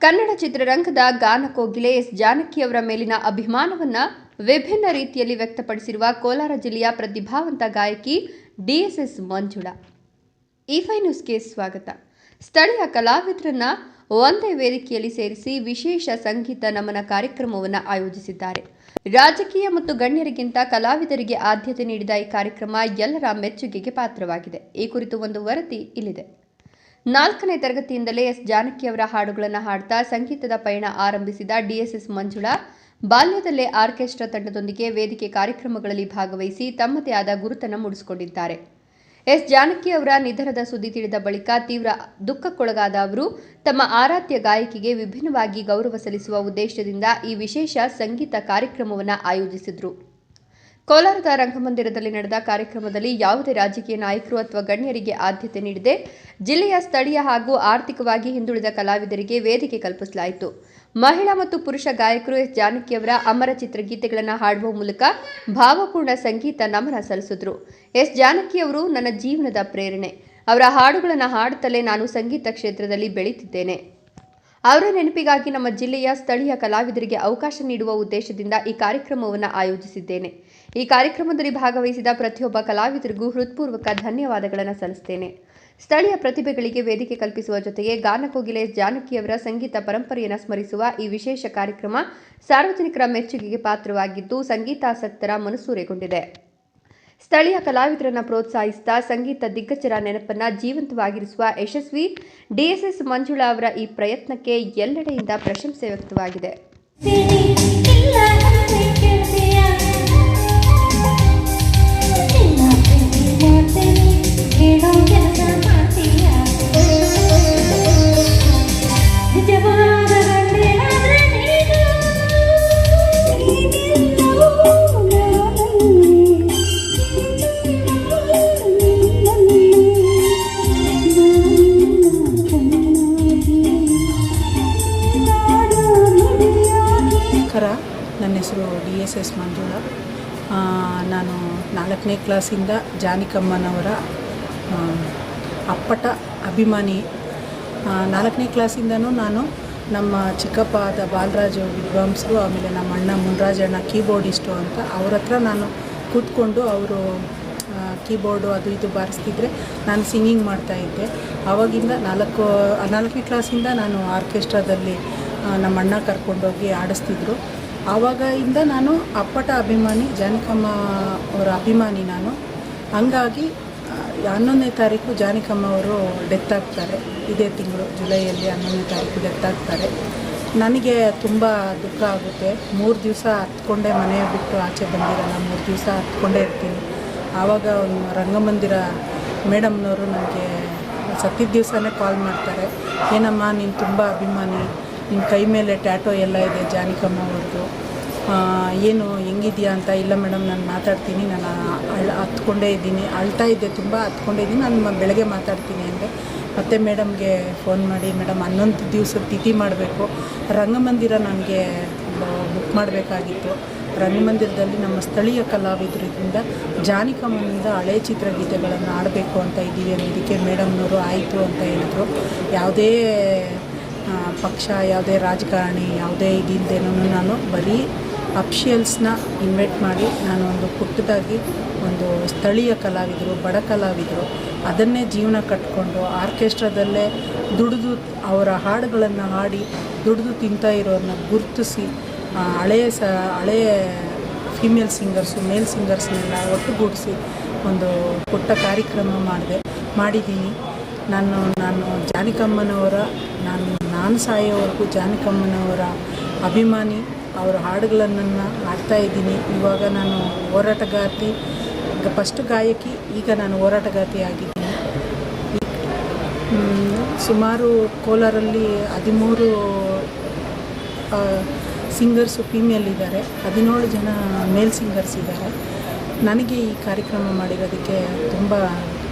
ಕನ್ನಡ ಚಿತ್ರರಂಗದ ಗಾನಕೋಗಿಲೆ ಎಸ್ ಜಾನಕಿಯವರ ಮೇಲಿನ ಅಭಿಮಾನವನ್ನು ವಿಭಿನ್ನ ರೀತಿಯಲ್ಲಿ ವ್ಯಕ್ತಪಡಿಸಿರುವ ಕೋಲಾರ ಜಿಲ್ಲೆಯ ಪ್ರತಿಭಾವಂತ ಗಾಯಕಿ ಡಿಎಸ್ಎಸ್ ಮಂಜುಳಾ. E5 ನ್ಯೂಸ್ಗೆ ಸ್ವಾಗತ. ಸ್ಥಳೀಯ ಕಲಾವಿದರನ್ನ ಒಂದೇ ವೇದಿಕೆಯಲ್ಲಿ ಸೇರಿಸಿ ವಿಶೇಷ ಸಂಗೀತ ನಮನ ಕಾರ್ಯಕ್ರಮವನ್ನು ಆಯೋಜಿಸಿದ್ದಾರೆ. ರಾಜಕೀಯ ಮತ್ತು ಗಣ್ಯರಿಗಿಂತ ಕಲಾವಿದರಿಗೆ ಆದ್ಯತೆ ನೀಡಿದ ಈ ಕಾರ್ಯಕ್ರಮ ಎಲ್ಲರ ಮೆಚ್ಚುಗೆಗೆ ಪಾತ್ರವಾಗಿದೆ. ಈ ಕುರಿತು ಒಂದು ವರದಿ ಇಲ್ಲಿದೆ. 4ನೇ ತರಗತಿಯಿಂದಲೇ ಎಸ್ ಜಾನಕಿಯವರ ಹಾಡುಗಳನ್ನು ಹಾಡ್ತಾ ಸಂಗೀತದ ಪಯಣ ಆರಂಭಿಸಿದ ಡಿಎಸ್ಎಸ್ ಮಂಜುಳಾ ಬಾಲ್ಯದಲ್ಲೇ ಆರ್ಕೆಸ್ಟ್ರಾ ತಂಡದೊಂದಿಗೆ ವೇದಿಕೆ ಕಾರ್ಯಕ್ರಮಗಳಲ್ಲಿ ಭಾಗವಹಿಸಿ ತಮ್ಮದೇ ಆದ ಗುರುತನ್ನು ಮೂಡಿಸಿಕೊಂಡಿದ್ದಾರೆ. ಎಸ್ ಜಾನಕಿಯವರ ನಿಧನದ ಸುದ್ದಿ ತಿಳಿದ ಬಳಿಕ ತೀವ್ರ ದುಃಖಕ್ಕೊಳಗಾದ ಅವರು ತಮ್ಮ ಆರಾಧ್ಯ ಗಾಯಕಿಗೆ ವಿಭಿನ್ನವಾಗಿ ಗೌರವ ಸಲ್ಲಿಸುವ ಉದ್ದೇಶದಿಂದ ಈ ವಿಶೇಷ ಸಂಗೀತ ಕಾರ್ಯಕ್ರಮವನ್ನು ಆಯೋಜಿಸಿದರು. ಕೋಲಾರದ ರಂಗಮಂದಿರದಲ್ಲಿ ನಡೆದ ಕಾರ್ಯಕ್ರಮದಲ್ಲಿ ಯಾವುದೇ ರಾಜಕೀಯ ನಾಯಕರು ಅಥವಾ ಗಣ್ಯರಿಗೆ ಆದ್ಯತೆ ನೀಡದೆ ಜಿಲ್ಲೆಯ ಸ್ಥಳೀಯ ಹಾಗೂ ಆರ್ಥಿಕವಾಗಿ ಹಿಂದುಳಿದ ಕಲಾವಿದರಿಗೆ ವೇದಿಕೆ ಕಲ್ಪಿಸಲಾಯಿತು. ಮಹಿಳಾ ಮತ್ತು ಪುರುಷ ಗಾಯಕರು ಎಸ್ ಜಾನಕಿಯವರ ಅಮರ ಚಿತ್ರಗೀತೆಗಳನ್ನು ಹಾಡುವ ಮೂಲಕ ಭಾವಪೂರ್ಣ ಸಂಗೀತ ನಮನ ಸಲ್ಲಿಸಿದರು. ಎಸ್ ಜಾನಕಿಯವರು ನನ್ನ ಜೀವನದ ಪ್ರೇರಣೆ. ಅವರ ಹಾಡುಗಳನ್ನು ಹಾಡುತ್ತಲೇ ನಾನು ಸಂಗೀತ ಕ್ಷೇತ್ರದಲ್ಲಿ ಬೆಳೀತಿದ್ದೇನೆ. ಅವರ ನೆನಪಿಗಾಗಿ ನಮ್ಮ ಜಿಲ್ಲೆಯ ಸ್ಥಳೀಯ ಕಲಾವಿದರಿಗೆ ಅವಕಾಶ ನೀಡುವ ಉದ್ದೇಶದಿಂದ ಈ ಕಾರ್ಯಕ್ರಮವನ್ನು ಆಯೋಜಿಸಿದ್ದೇನೆ. ಈ ಕಾರ್ಯಕ್ರಮದಲ್ಲಿ ಭಾಗವಹಿಸಿದ ಪ್ರತಿಯೊಬ್ಬ ಕಲಾವಿದರಿಗೂ ಹೃತ್ಪೂರ್ವಕ ಧನ್ಯವಾದಗಳನ್ನು ಸಲ್ಲಿಸುತ್ತೇನೆ. ಸ್ಥಳೀಯ ಪ್ರತಿಭೆಗಳಿಗೆ ವೇದಿಕೆ ಕಲ್ಪಿಸುವ ಜೊತೆಗೆ ಗಾನಕೋಗಿಲೆ ಎಸ್ ಜಾನಕಿಯವರ ಸಂಗೀತ ಪರಂಪರೆಯನ್ನು ಸ್ಮರಿಸುವ ಈ ವಿಶೇಷ ಕಾರ್ಯಕ್ರಮ ಸಾರ್ವಜನಿಕರ ಮೆಚ್ಚುಗೆಗೆ ಪಾತ್ರವಾಗಿದ್ದು ಸಂಗೀತಾಸಕ್ತರ ಮನಸೂರೆಗೊಂಡಿದೆ. ಸ್ಥಳೀಯ ಕಲಾವಿದರನ್ನು ಪ್ರೋತ್ಸಾಹಿಸಿದ ಸಂಗೀತ ದಿಗ್ಗಜರ ನೆನಪನ್ನು ಜೀವಂತವಾಗಿರಿಸುವ ಯಶಸ್ವಿ ಡಿಎಸ್ಎಸ್ ಮಂಜುಳಾ ಅವರ ಈ ಪ್ರಯತ್ನಕ್ಕೆ ಎಲ್ಲೆಡೆಯಿಂದ ಪ್ರಶಂಸೆ ವ್ಯಕ್ತವಾಗಿದೆ. ನನ್ನ ಹೆಸರು ಡಿಎಸ್ಎಸ್ ಮಂಜುಳಾ. ನಾನು 4ನೇ ಕ್ಲಾಸಿಂದ ಜಾನಕಮ್ಮನವರ ಅಪ್ಪಟ ಅಭಿಮಾನಿ. 4ನೇ ಕ್ಲಾಸಿಂದನೂ ನಾನು ನಮ್ಮ ಚಿಕ್ಕಪ್ಪ ಆದ ಬಾಲರಾಜು ವಿದ್ವಾಂಸರು, ಆಮೇಲೆ ನಮ್ಮ ಅಣ್ಣ ಮುನ್ರಾಜಣ್ಣ ಕೀಬೋರ್ಡಿಸ್ಟು ಅಂತ ಅವ್ರ ಹತ್ರ ನಾನು ಕೂತ್ಕೊಂಡು ಅವರು ಕೀಬೋರ್ಡು ಅದು ಇದು ಬಾರಿಸ್ತಿದ್ರೆ ನಾನು ಸಿಂಗಿಂಗ್ ಮಾಡ್ತಾಯಿದ್ದೆ. ಆವಾಗಿಂದ 4ನೇ ಕ್ಲಾಸಿಂದ ನಾನು ಆರ್ಕೆಸ್ಟ್ರಾದಲ್ಲಿ ನಮ್ಮ ಅಣ್ಣ ಕರ್ಕೊಂಡೋಗಿ ಆಡಿಸ್ತಿದ್ರು. ಆವಾಗಿಂದ ನಾನು ಅಪ್ಪಟ ಅಭಿಮಾನಿ, ಜಾನಕಮ್ಮ ಅವರ ಅಭಿಮಾನಿ ನಾನು. ಹಂಗಾಗಿ 11ನೇ ತಾರೀಕು ಜಾನಕಮ್ಮ ಅವರು ಡೆತ್ ಆಗ್ತಾರೆ. ಇದೇ ತಿಂಗಳು ಜುಲೈಯಲ್ಲಿ 11ನೇ ತಾರೀಕು ಡೆತ್ ಆಗ್ತಾರೆ. ನನಗೆ ತುಂಬ ದುಃಖ ಆಗುತ್ತೆ. 3 ದಿವಸ ಹತ್ಕೊಂಡೇ ಮನೆ ಬಿಟ್ಟು ಆಚೆ ಬಂದಿರಲ್ಲ. 3 ದಿವಸ ಹತ್ಕೊಂಡೇ ಇರ್ತೀನಿ. ಆವಾಗ ಒಂದು ರಂಗಮಂದಿರ ಮೇಡಮ್ನವರು ನನಗೆ ಸತ್ತಿದ್ದ ದಿವಸನೇ ಕಾಲ್ ಮಾಡ್ತಾರೆ. ಏನಮ್ಮ ನೀನು ತುಂಬ ಅಭಿಮಾನಿ, ನಿಮ್ಮ ಕೈ ಮೇಲೆ ಟ್ಯಾಟೋ ಎಲ್ಲ ಇದೆ ಜಾನಕಮ್ಮ ಅವ್ರದ್ದು, ಏನು ಹೆಂಗಿದೆಯಾ ಅಂತ. ಇಲ್ಲ ಮೇಡಮ್ ನಾನು ಮಾತಾಡ್ತೀನಿ, ನಾನು ಹತ್ಕೊಂಡೇ ಇದ್ದೀನಿ, ಅಳ್ತಾ ಇದ್ದೆ, ತುಂಬ ಹತ್ಕೊಂಡೇ ಇದ್ದೀನಿ, ನಾನು ಬೆಳಗ್ಗೆ ಮಾತಾಡ್ತೀನಿ ಅಂದರೆ ಮತ್ತೆ ಮೇಡಮ್ಗೆ ಫೋನ್ ಮಾಡಿ, ಮೇಡಮ್ 11 ದಿವಸದ ತಿಥಿ ಮಾಡಬೇಕು, ರಂಗಮಂದಿರ ನನಗೆ ಬುಕ್ ಮಾಡಬೇಕಾಗಿತ್ತು. ರಂಗಮಂದಿರದಲ್ಲಿ ನಮ್ಮ ಸ್ಥಳೀಯ ಕಲಾವಿದರಿಂದ ಜಾನಕಮ್ಮನಿಂದ ಹಳೆ ಚಿತ್ರಗೀತೆಗಳನ್ನು ಆಡಬೇಕು ಅಂತ ಇದ್ದೀವಿ ಅನ್ನೋದಕ್ಕೆ ಮೇಡಮ್ನವರು ಆಯಿತು ಅಂತ ಹೇಳಿದ್ರು. ಯಾವುದೇ ಪಕ್ಷ, ಯಾವುದೇ ರಾಜಕಾರಣಿ, ಯಾವುದೇ ಇದಿಲ್ಲದೇನೂ ನಾನು ಬರೀ ಅಫಿಷಿಯಲ್ಸ್ನ ಇನ್ವೈಟ್ ಮಾಡಿ ನಾನು ಒಂದು ಪುಟ್ಟದಾಗಿ ಒಂದು ಸ್ಥಳೀಯ ಕಲಾವಿದರು, ಬಡ ಕಲಾವಿದರು ಅದನ್ನೇ ಜೀವನ ಕಟ್ಟಿಕೊಂಡು ಆರ್ಕೆಸ್ಟ್ರಾದಲ್ಲೇ ದುಡಿದು ಅವರ ಹಾಡುಗಳನ್ನು ಹಾಡಿ ದುಡಿದು ತಿಂತಾ ಇರೋರನ್ನ ಗುರುತಿಸಿ ಹಳೆಯ ಫೀಮೇಲ್ ಸಿಂಗರ್ಸು, ಮೇಲ್ ಸಿಂಗರ್ಸ್ನೆಲ್ಲ ಒಟ್ಟುಗೂಡಿಸಿ ಒಂದು ಪುಟ್ಟ ಕಾರ್ಯಕ್ರಮ ಮಾಡಿದ್ದೀನಿ. ನಾನು ಜಾನಕಮ್ಮನವರ ನಾನು ಸಾಯೋವರೆಗೂ ಜಾನಕಮ್ಮನವರ ಅಭಿಮಾನಿ. ಅವರ ಹಾಡುಗಳನ್ನು ಹಾಡ್ತಾಯಿದ್ದೀನಿ. ಇವಾಗ ನಾನು ಹೋರಾಟಗಾರ್ತಿ, ಫಸ್ಟ್ ಗಾಯಕಿ, ಈಗ ನಾನು ಹೋರಾಟಗಾರ್ತಿ ಆಗಿದ್ದೀನಿ. ಸುಮಾರು ಕೋಲಾರಲ್ಲಿ 13 ಸಿಂಗರ್ಸು ಫೀಮೇಲ್ ಇದ್ದಾರೆ, 17 ಜನ ಮೇಲ್ ಸಿಂಗರ್ಸ್ ಇದ್ದಾರೆ. ನನಗೆ ಈ ಕಾರ್ಯಕ್ರಮ ಮಾಡಿರೋದಕ್ಕೆ ತುಂಬ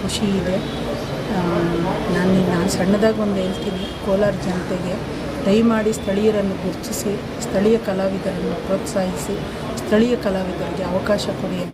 ಖುಷಿ ಇದೆ. ನಾನು ಸಣ್ಣದಾಗಿ ಒಂದು ಹೇಳ್ತೀನಿ, ಕೋಲಾರ ಜನತೆಗೆ ದಯಮಾಡಿ ಸ್ಥಳೀಯರನ್ನು ಗುರುತಿಸಿ, ಸ್ಥಳೀಯ ಕಲಾವಿದರನ್ನು ಪ್ರೋತ್ಸಾಹಿಸಿ, ಸ್ಥಳೀಯ ಕಲಾವಿದರಿಗೆ ಅವಕಾಶ ಕೊಡಿ.